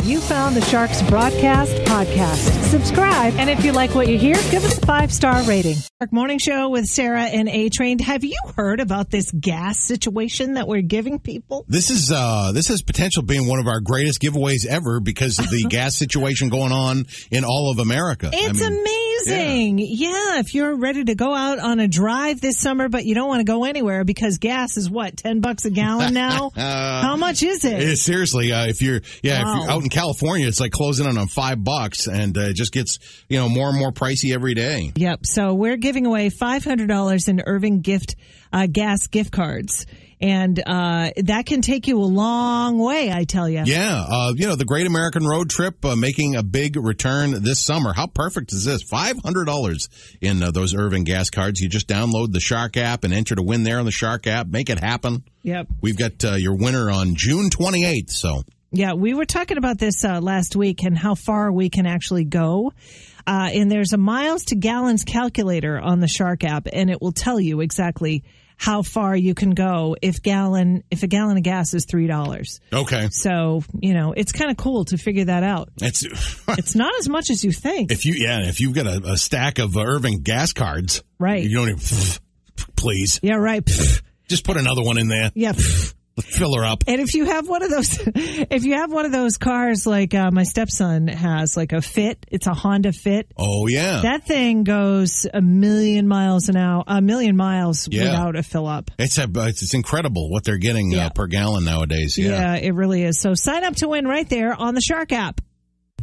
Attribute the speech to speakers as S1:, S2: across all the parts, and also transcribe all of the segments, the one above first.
S1: You found the Sharks Broadcast Podcast. Subscribe, and if you like what you hear, give us a 5-star rating. Shark Morning Show with Sarah and A-Train. Have you heard about this gas situation that we're giving people?
S2: This has potential being one of our greatest giveaways ever because of the gas situation going on in all of America.
S1: It's amazing. Yeah, if you're ready to go out on a drive this summer, but you don't want to go anywhere because gas is what, $10 a gallon now? How much is it?
S2: Seriously, if you're out in California, it's like closing in on $5, and it just gets more and more pricey every day.
S1: Yep. So we're giving away $500 in Irving gas gift cards. And that can take you a long way, I tell you.
S2: Yeah. The Great American Road Trip making a big return this summer. How perfect is this? $500 in those Irving gas cards. You just download the Shark app and enter to win there on the Shark app. Make it happen.
S1: Yep.
S2: We've got your winner on June 28th. So.
S1: Yeah, we were talking about this last week and how far we can actually go. And there's a miles to gallons calculator on the Shark app, and it will tell you exactly how far you can go if a gallon of gas is $3.
S2: Okay.
S1: So, it's kind of cool to figure that out. It's not as much as you think.
S2: If you've got a stack of Irving gas cards.
S1: Right.
S2: You don't even, please.
S1: Yeah, right.
S2: Just put another one in there.
S1: Yeah.
S2: Fill her up.
S1: And if you have one of those cars like my stepson has, like a Fit, it's a Honda Fit.
S2: Oh yeah,
S1: that thing goes a million miles without a fill up.
S2: It's incredible what they're getting per gallon nowadays.
S1: Yeah, it really is. So sign up to win right there on the Shark app.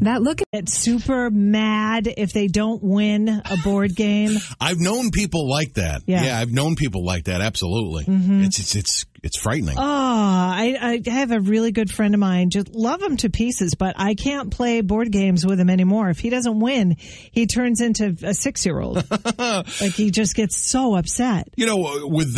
S1: That look at super mad if they don't win a board game.
S2: I've known people like that. Yeah, I've known people like that. Absolutely. Mm-hmm. It's frightening. Oh,
S1: I have a really good friend of mine. Just love him to pieces, but I can't play board games with him anymore. If he doesn't win, he turns into a 6-year-old. Like he just gets so upset.
S2: With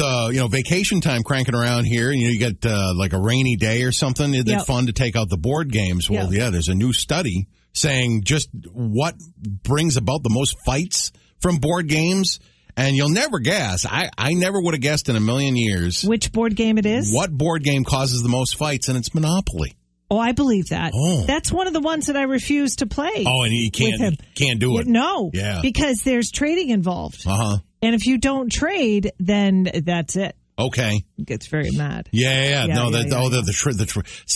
S2: vacation time cranking around here, you get like a rainy day or something. It's fun to take out the board games. Well, there's a new study saying just what brings about the most fights from board games. And you'll never guess. I never would have guessed in a million years.
S1: Which board game it is?
S2: What board game causes the most fights, and it's Monopoly.
S1: Oh, I believe that. Oh. That's one of the ones that I refuse to play.
S2: Oh, and you can't do it.
S1: No.
S2: Yeah.
S1: Because there's trading involved.
S2: Uh-huh.
S1: And if you don't trade, then that's it.
S2: Okay.
S1: He gets very mad.
S2: Yeah. See,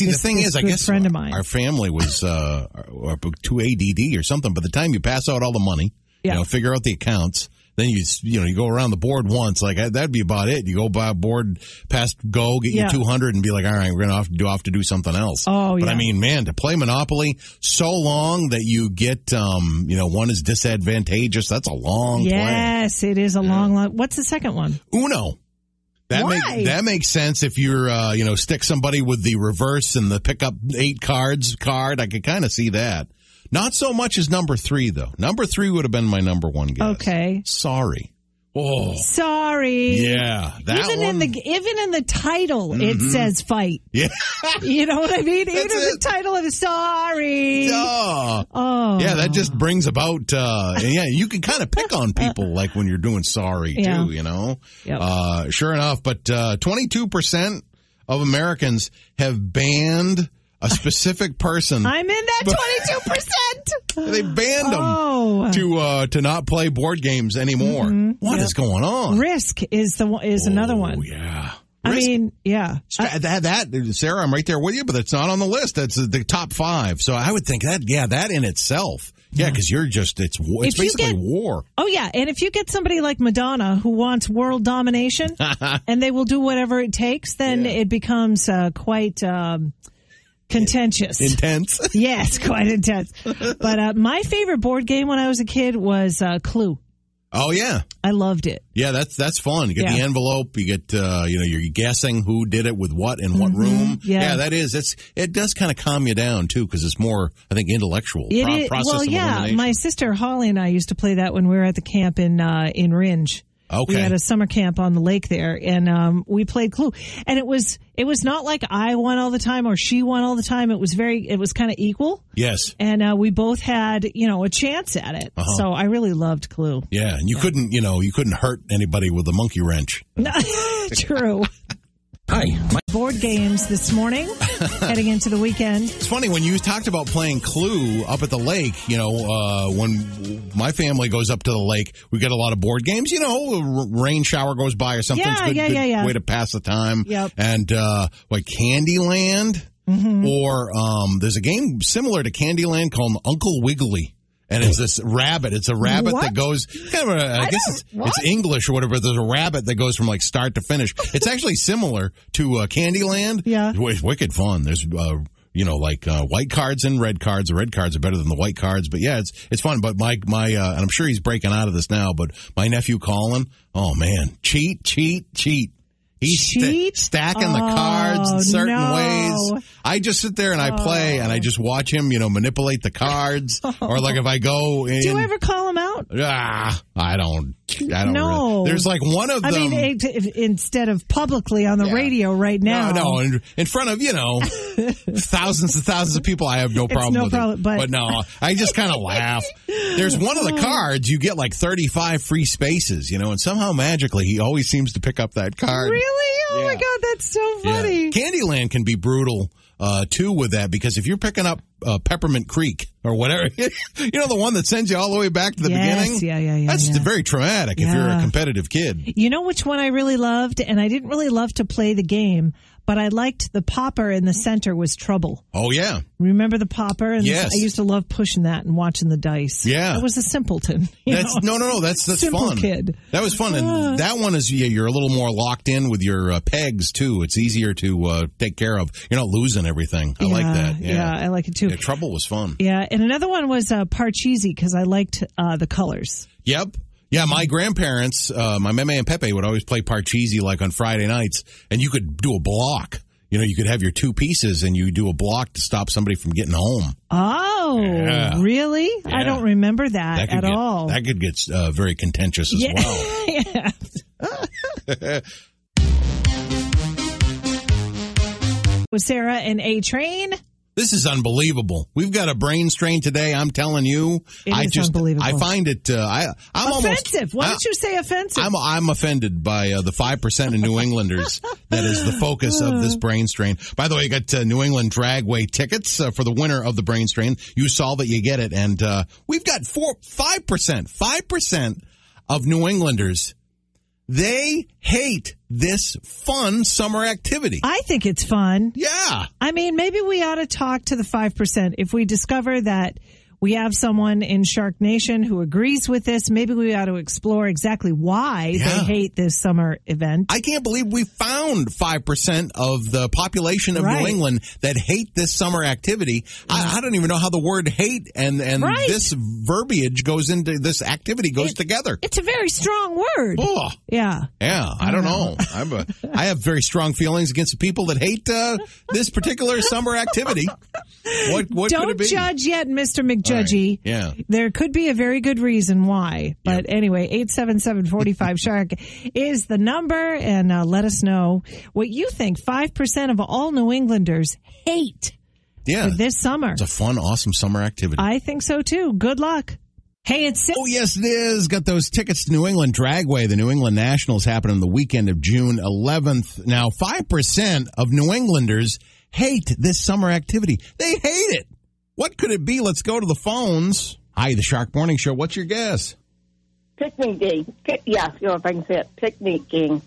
S2: the thing is, I guess
S1: friend of mine.
S2: Our family was too ADD or something. By the time you pass out all the money, figure out the accounts, then you go around the board once, like that'd be about it. You go by a board past go, get your 200 and be like, all right, we're going to have to do something else.
S1: Oh,
S2: but I mean, man, to play Monopoly so long that you get, one is disadvantageous. That's a long play.
S1: Yes, it is a long. What's the second one?
S2: Uno. That makes sense if you're, stick somebody with the reverse and the pick up 8 cards card. I could kind of see that. Not so much as number 3, though. Number 3 would have been my number 1 guess.
S1: Okay.
S2: Sorry. Oh.
S1: Sorry.
S2: Yeah.
S1: Even in the title, it says fight.
S2: Yeah.
S1: You know what I mean? Even the title of Sorry.
S2: Oh. Yeah, that just brings about, you can kind of pick on people like when you're doing sorry, too, Yep. Sure enough, but 22% of Americans have banned a specific person.
S1: I'm in that 22%.
S2: They banned them to not play board games anymore. Mm-hmm. What is going on?
S1: Risk is another one.
S2: Yeah.
S1: I mean, yeah.
S2: That Sarah, I'm right there with you, but it's not on the list. That's the top 5. So I would think that in itself. Yeah, because it's basically war. Oh, yeah.
S1: And if you get somebody like Madonna who wants world domination and they will do whatever it takes, then it becomes quite contentious.
S2: Intense?
S1: Yes, quite intense. But my favorite board game when I was a kid was Clue.
S2: Oh, yeah.
S1: I loved it.
S2: Yeah, that's fun. You get the envelope. You get, you're guessing who did it with what in what room.
S1: Yeah,
S2: that is. It does kind of calm you down, too, because it's more, I think, intellectual. Process of elimination.
S1: My sister Holly and I used to play that when we were at the camp in Ringe.
S2: Okay.
S1: We had a summer camp on the lake there, and we played Clue. And it was not like I won all the time or she won all the time. It was kind of equal.
S2: Yes.
S1: And we both had, a chance at it. Uh-huh. So I really loved Clue.
S2: Yeah, and you couldn't hurt anybody with a monkey wrench.
S1: True.
S3: Hi.
S1: Board games this morning, heading into the weekend.
S2: It's funny, when you talked about playing Clue up at the lake, when my family goes up to the lake, we get a lot of board games. Rain shower goes by or something.
S1: Yeah,
S2: it's a good way to pass the time. Yep. And like Candyland, or there's a game similar to Candyland called Uncle Wiggly. And it's this rabbit. It's a rabbit that goes, I guess it's English or whatever. There's a rabbit that goes from like start to finish. It's actually similar to Candyland. Yeah. It's wicked fun. There's, white cards and red cards. The red cards are better than the white cards. But yeah, it's fun. But my, and I'm sure he's breaking out of this now, but my nephew Colin, oh man, cheat. He's stacking the cards in certain ways. I just sit there and I play and I just watch him, manipulate the cards. Or like if I go in.
S1: Do you ever call him out?
S2: I don't
S1: know.
S2: Really. There's like one of them. I mean,
S1: instead of publicly on the radio right now.
S2: No, in front of, thousands and thousands of people, I have no problem with it. But no, I just kind of laugh. There's one of the cards, you get like 35 free spaces, and somehow magically he always seems to pick up that card.
S1: Really? Oh my God, that's so funny.
S2: Yeah. Candyland can be brutal, too, with that, because if you're picking up Peppermint Creek or whatever, the one that sends you all the way back to the beginning?
S1: Yeah.
S2: That's very traumatic if you're a competitive kid.
S1: You know which one I really loved? And I didn't really love to play the game, but I liked the popper in the center was Trouble.
S2: Oh, yeah.
S1: Remember the popper? And
S2: yes.
S1: I used to love pushing that and watching the dice.
S2: Yeah.
S1: I was a simpleton.
S2: No, that's
S1: Simple
S2: fun.
S1: Kid.
S2: That was fun. And that one is, you're a little more locked in with your pegs, too. It's easier to take care of. You're not losing everything. I like that.
S1: Yeah, I like it, too.
S2: Yeah, Trouble was fun.
S1: Yeah, and another one was Parcheesi because I liked the colors.
S2: Yep. Yeah, my grandparents, my Meme and Pepe would always play Parcheesi like on Friday nights, and you could do a block. You could have your two pieces and you do a block to stop somebody from getting home.
S1: Oh, really? Yeah. I don't remember that at all.
S2: That could get very contentious as well.
S1: Yeah. With Sarah and A-Train.
S2: This is unbelievable. We've got a brain strain today. I'm telling you.
S1: It is unbelievable.
S2: I find it, I'm
S1: offensive. Why don't you say offensive?
S2: I'm offended by the 5% of New Englanders that is the focus of this brain strain. By the way, you got New England Dragway tickets for the winner of the brain strain. You solve it, you get it. And we've got 5% of New Englanders. They hate this fun summer activity.
S1: I think it's fun.
S2: Yeah.
S1: I mean, maybe we ought to talk to the 5%. If we discover that we have someone in Shark Nation who agrees with this, maybe we ought to explore exactly why they hate this summer event.
S2: I can't believe we found 5% of the population of New England that hate this summer activity. I don't even know how the word hate and this verbiage goes into this activity goes together.
S1: It's a very strong word.
S2: Oh.
S1: Yeah.
S2: Yeah, I don't know. I have very strong feelings against the people that hate this particular summer activity. What
S1: don't
S2: could it be?
S1: Judge yet, Mr. McJudgy.
S2: Right. Yeah.
S1: There could be a very good reason why. But anyway, 877-45-SHARK is the number, and let us know what you think 5% of all New Englanders hate for this summer.
S2: It's a fun, awesome summer activity.
S1: I think so, too. Good luck. Hey, it's...
S2: Oh, yes, it is. Got those tickets to New England Dragway. The New England Nationals happen on the weekend of June 11th. Now, 5% of New Englanders hate this summer activity. They hate it. What could it be? Let's go to the phones. Hi, the Shark Morning Show. What's your guess?
S4: Picnicking. If I can say it. Picnicking.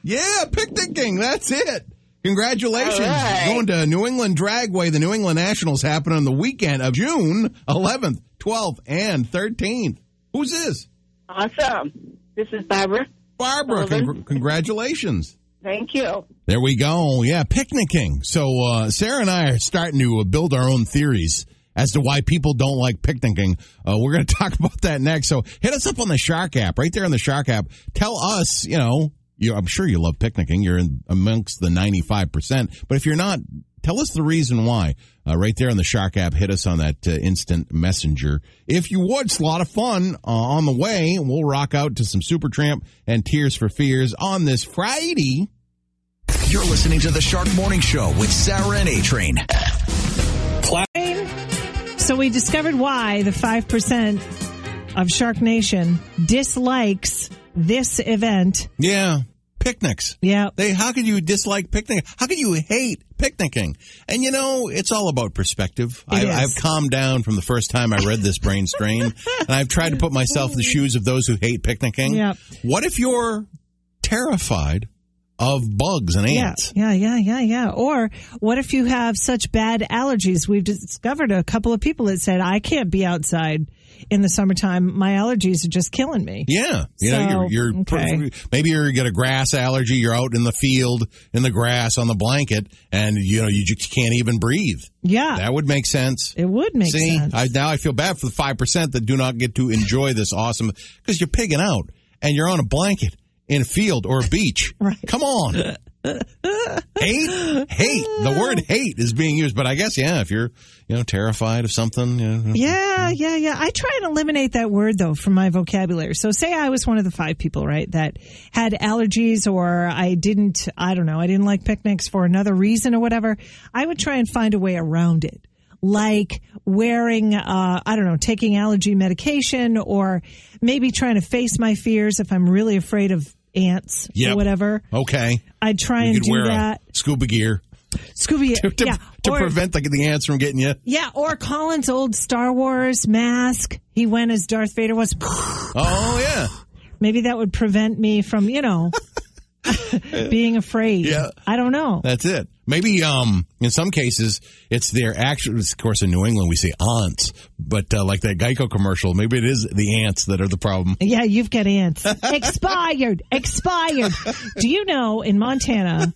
S2: Yeah, picnicking. That's it. Congratulations.
S4: Right.
S2: Going to New England Dragway. The New England Nationals happen on the weekend of June 11th, 12th, and 13th. Who's this?
S4: Awesome. This is Barbara.
S2: Barbara, congratulations.
S4: Thank you.
S2: There we go. Yeah, picnicking. So Sarah and I are starting to build our own theories as to why people don't like picnicking. We're going to talk about that next. So hit us up on the Shark app. Right there on the Shark app. Tell us, I'm sure you love picnicking. You're amongst the 95%. But if you're not, tell us the reason why. Right there on the Shark app. Hit us on that instant messenger. If you would, it's a lot of fun on the way. We'll rock out to some Supertramp and Tears for Fears on this Friday.
S3: You're listening to the Shark Morning Show with Sarah and A-Train.
S1: So we discovered why the 5% of Shark Nation dislikes this event.
S2: Yeah. picnics.
S1: Yeah.
S2: How could you dislike picnic? How could you hate picnicking? And it's all about perspective. I've calmed down from the first time I read this brain strain, and I've tried to put myself in the shoes of those who hate picnicking.
S1: Yeah.
S2: What if you're terrified of bugs and ants?
S1: Yeah. Or what if you have such bad allergies? We've discovered a couple of people that said, I can't be outside in the summertime. My allergies are just killing me.
S2: Yeah. Maybe you get a grass allergy. You're out in the field, in the grass, on the blanket, and you just can't even breathe.
S1: Yeah.
S2: That would make sense.
S1: It would make sense.
S2: Now I feel bad for the 5% that do not get to enjoy this awesome, because you're pigging out and you're on a blanket in a field or a beach. Right. Come on. Hate. The word hate is being used, but I guess, if you're, terrified of something.
S1: Yeah. I try and eliminate that word, though, from my vocabulary. So say I was one of the 5 people, right, that had allergies, or I didn't like picnics for another reason or whatever. I would try and find a way around it. Like wearing, taking allergy medication, or maybe trying to face my fears if I'm really afraid of ants or whatever.
S2: Okay.
S1: I'd try and do that.
S2: Scuba gear. To prevent the ants from getting you. Yeah,
S1: or Colin's old Star Wars mask. He went as Darth Vader was.
S2: Oh, yeah.
S1: Maybe that would prevent me from, being afraid. Yeah. I don't know.
S2: That's it. Maybe in some cases, it's their actual, of course, in New England, we say aunts, but like that Geico commercial, maybe it is the ants that are the problem.
S1: Yeah, you've got ants. Expired. Do you know in Montana,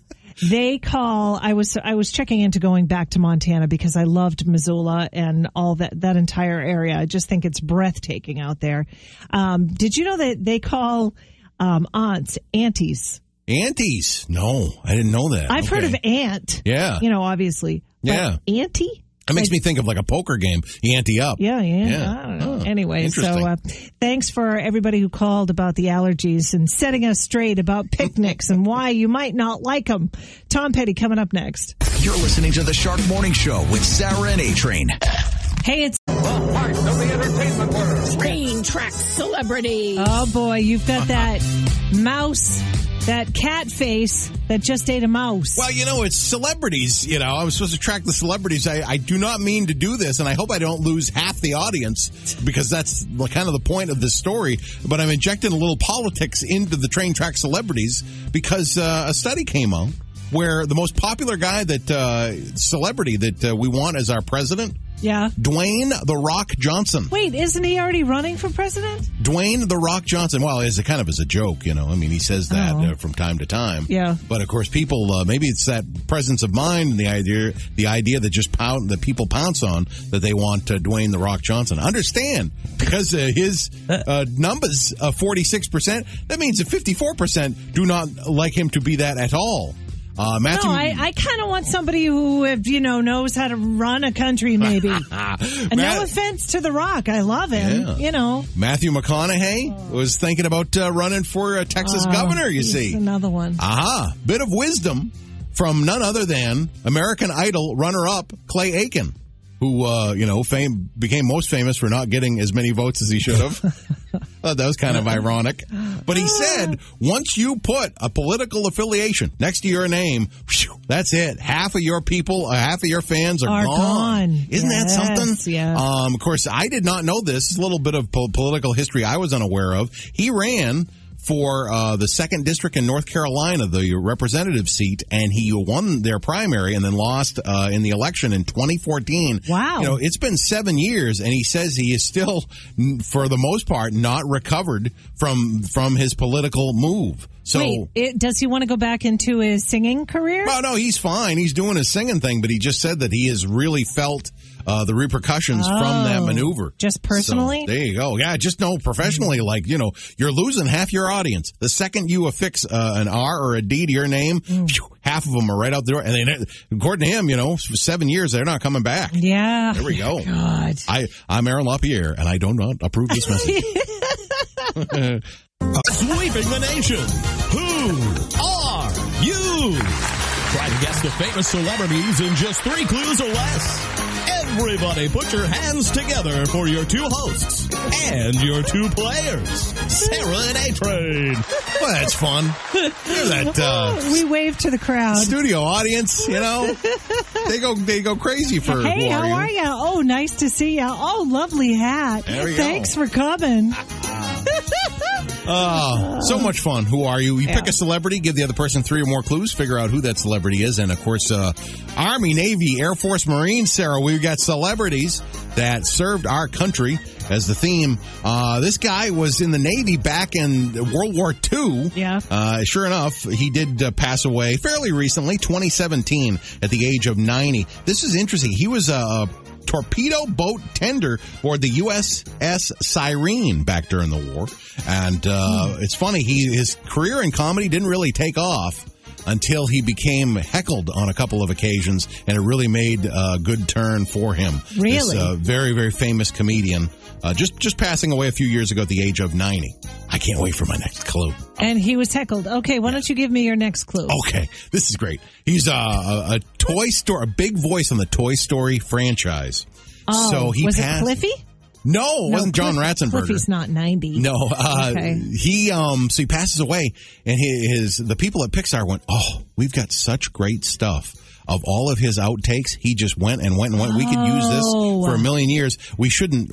S1: they call, I was checking into going back to Montana because I loved Missoula and all that entire area. I just think it's breathtaking out there. Did you know that they call aunts aunties?
S2: Aunties? No, I didn't know that.
S1: I've heard of aunt.
S2: Yeah.
S1: Obviously.
S2: Yeah.
S1: But auntie?
S2: That makes me think of like a poker game. You ante up.
S1: Yeah. I don't know. Anyway, so thanks for everybody who called about the allergies and setting us straight about picnics and why you might not like them. Tom Petty coming up next.
S3: You're listening to the Shark Morning Show with Sarah and A-Train.
S1: Hey, it's
S5: the heart of the entertainment world.
S6: Train track celebrity.
S1: Oh, boy, you've got that mouse, that cat face that just ate a mouse.
S2: Well, it's celebrities. I was supposed to track the celebrities. I do not mean to do this, and I hope I don't lose half the audience, because that's kind of the point of this story. But I'm injecting a little politics into the train track celebrities because a study came out where the most popular guy celebrity that we want as our president, Dwayne "The Rock" Johnson.
S1: Wait, isn't he already running for president?
S2: Dwayne "The Rock" Johnson. Well, as a joke, he says that from time to time.
S1: Yeah.
S2: But of course, people, maybe it's that presence of mind and the idea that that people pounce on, that they want Dwayne "The Rock" Johnson. Understand, because his numbers of 46%, that means that 54% do not like him to be that at all. Matthew,
S1: no, I kind of want somebody who, knows how to run a country, maybe. No offense to The Rock. I love him,
S2: Matthew McConaughey was thinking about running for Texas governor, you see.
S1: Another one.
S2: Aha. Bit of wisdom from none other than American Idol runner-up Clay Aiken, who, became most famous for not getting as many votes as he should have. That was kind of ironic. But he said, once you put a political affiliation next to your name, that's it. Half of your people, half of your fans are gone. Isn't that something?
S1: Yeah.
S2: Of course, I did not know this. It's a little bit of political history I was unaware of. He ran for the 2nd District in North Carolina, the representative seat, and he won their primary and then lost in the election in 2014.
S1: Wow.
S2: It's been 7 years, and he says he is still, for the most part, not recovered from his political move. So,
S1: wait, does he want to go back into his singing career?
S2: Well, no, he's fine. He's doing his singing thing, but he just said that he has really felt the repercussions from that maneuver.
S1: Just personally?
S2: So, there you go. Yeah, just know professionally, you're losing half your audience. The second you affix an R or a D to your name, half of them are right out the door. And according to him, for 7 years, they're not coming back.
S1: Yeah.
S2: There we go.
S1: God.
S2: I'm Aaron LaPierre, and I do not approve this message.
S7: Sweeping the nation. Who are you? Try to guess the famous celebrities in just 3 clues or less. Everybody put your hands together for your two hosts and your two players, Sarah and A-Train.
S2: Well, that's fun. Hear that
S1: we wave to the crowd.
S2: Studio audience, they go crazy for
S1: Hey,
S2: who
S1: how are you? Oh, nice to see you. Oh, lovely hat.
S2: There we
S1: Thanks
S2: go.
S1: for coming.
S2: So much fun. Who are you? You pick a celebrity, give the other person 3 or more clues, figure out who that celebrity is. And, of course, Army, Navy, Air Force, Marines, Sarah, we've got celebrities that served our country as the theme. This guy was in the Navy back in World War II.
S1: Yeah.
S2: Sure enough, he did pass away fairly recently, 2017, at the age of 90. This is interesting. He was a torpedo boat tender aboard the USS Cyrene back during the war. And it's funny, his career in comedy didn't really take off until he became heckled on a couple of occasions, and it really made a good turn for him.
S1: Really?
S2: This very, very famous comedian, just passing away a few years ago at the age of 90. I can't wait for my next clue.
S1: And he was heckled. Okay, why don't you give me your next clue?
S2: Okay, this is great. He's a Toy Story, a big voice on the Toy Story franchise.
S1: Oh,
S2: so he
S1: was
S2: passed.
S1: it Cliffy?
S2: No, it wasn't John Ratzenberger.
S1: Cliffy's not 90.
S2: No,
S1: Okay.
S2: so he passes away, and the people at Pixar went, "Oh, we've got such great stuff." Of all of his outtakes, he just went and went and went. We could use this for a million years. We shouldn't.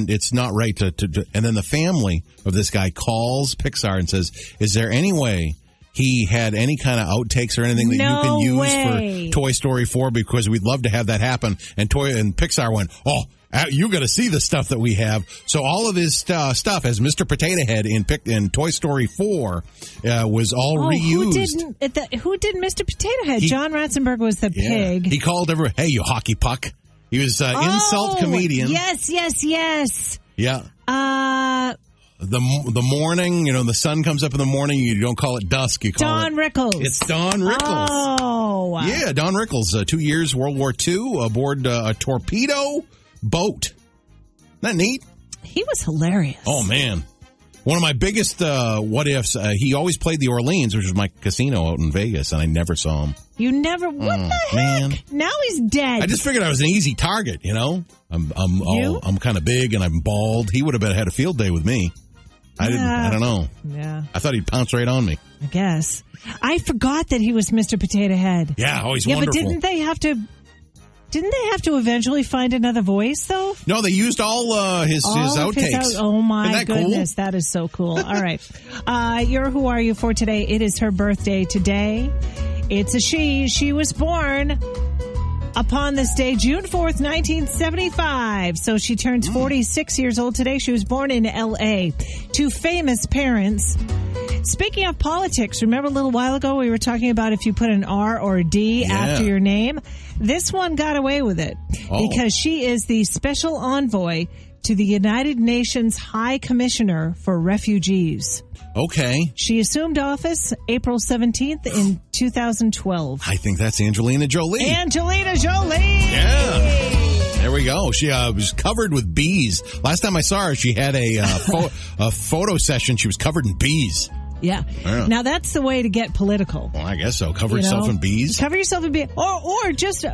S2: It's not right to. And then the family of this guy calls Pixar and says, "Is there any way he had any kind of outtakes or anything that you can use for Toy Story 4? Because we'd love to have that happen." And Pixar went, "Oh, you got to see the stuff that we have." So all of his stuff as Mr. Potato Head in Toy Story 4 was all reused.
S1: Who did Mr. Potato Head? John Ratzenberger was the pig.
S2: He called everyone, "Hey, you hockey puck." He was insult comedian.
S1: Yes.
S2: Yeah. The morning, the sun comes up in the morning. You don't call it dusk. You call
S1: Don Rickles.
S2: It's Don Rickles.
S1: Oh.
S2: Yeah, Don Rickles. 2 years, World War II, aboard a torpedo boat. Isn't that neat?
S1: He was hilarious.
S2: Oh, man. One of my biggest what ifs, he always played the Orleans, which was my casino out in Vegas, and I never saw him.
S1: You never? What the heck?
S2: Man.
S1: Now he's dead.
S2: I just figured I was an easy target, I'm kind of big and I'm bald. He would have had a field day with me. I don't know.
S1: Yeah.
S2: I thought he'd pounce right on me.
S1: I guess. I forgot that he was Mr. Potato Head.
S2: Yeah, always wonderful.
S1: But didn't they have to eventually find another voice, though?
S2: No, they used all his outtakes.
S1: Oh, my
S2: Isn't that
S1: goodness.
S2: cool?
S1: That is so cool. All right. Your Who Are You for today? It is her birthday today. It's a she. She was born upon this day, June 4th, 1975. So she turns 46 years old today. She was born in L.A. to famous parents. Speaking of politics, remember a little while ago we were talking about if you put an R or a D after your name? This one got away with it because she is the special envoy to the United Nations High Commissioner for Refugees.
S2: Okay.
S1: She assumed office April 17th in 2012.
S2: I think that's Angelina Jolie.
S1: Angelina Jolie!
S2: Yeah. There we go. She was covered with bees. Last time I saw her, she had a photo session. She was covered in bees.
S1: Yeah. Now that's the way to get political.
S2: Well, I guess so. Cover yourself in bees.
S1: Cover yourself in bees. Or just,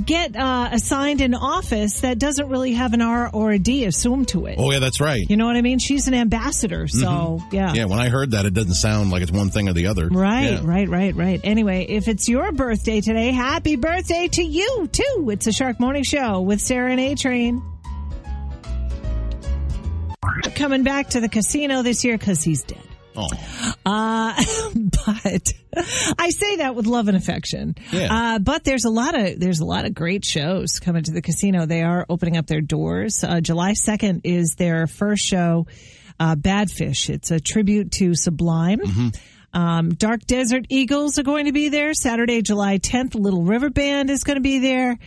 S1: get assigned an office that doesn't really have an R or a D assumed to it.
S2: Oh, yeah, that's right.
S1: You know what I mean? She's an ambassador, so, yeah.
S2: Yeah, when I heard that, it doesn't sound like it's one thing or the other.
S1: Right, right. Anyway, if it's your birthday today, happy birthday to you, too. It's a Shark Morning Show with Sarah and A-Train. Coming back to the casino this year because he's dead.
S2: Oh.
S1: But I say that with love and affection.
S2: Yeah.
S1: But there's a lot of great shows coming to the casino. They are opening up their doors. July 2nd is their first show, Bad Fish. It's a tribute to Sublime. Dark Desert Eagles are going to be there. Saturday, July 10th, Little River Band is going to be there.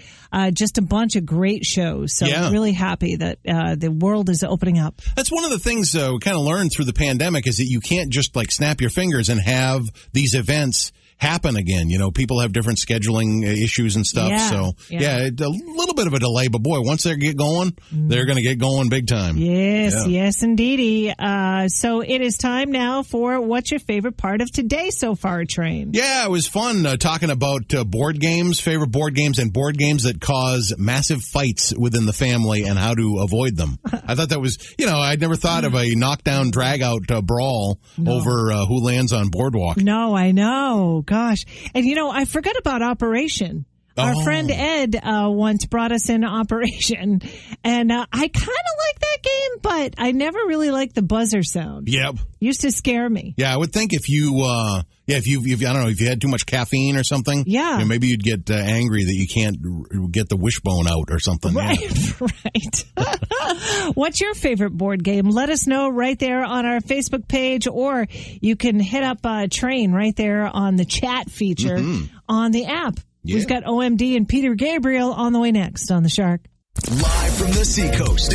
S1: Just a bunch of great shows. So I'm really happy that the world is opening up.
S2: That's one of the things we kind of learned through the pandemic is that you can't just like snap your fingers and have these events happen again. You know, people have different scheduling issues and stuff.
S1: Yeah,
S2: so, a little bit of a delay. But, boy, once they get going, they're going to get going big time.
S1: Yes, indeedy. So it is time now for what's your favorite part of today so far, Train?
S2: Yeah, it was fun talking about board games, favorite board games, and board games that cause massive fights within the family and how to avoid them. I thought that was, I'd never thought of a knockdown, drag-out brawl over who lands on Boardwalk.
S1: No, I know. Gosh. And, I forgot about Operation. Our friend Ed once brought us in Operation, and I kind of like that game, but I never really liked the buzzer sound.
S2: Yep.
S1: Used to scare me.
S2: Yeah, I would think if you, if you had too much caffeine or something, maybe you'd get angry that you can't get the wishbone out or something.
S1: Right, right. What's your favorite board game? Let us know right there on our Facebook page, or you can hit up Train right there on the chat feature on the app. Yeah. We've got OMD and Peter Gabriel on the way next on The Shark.
S3: Live from the Seacoast,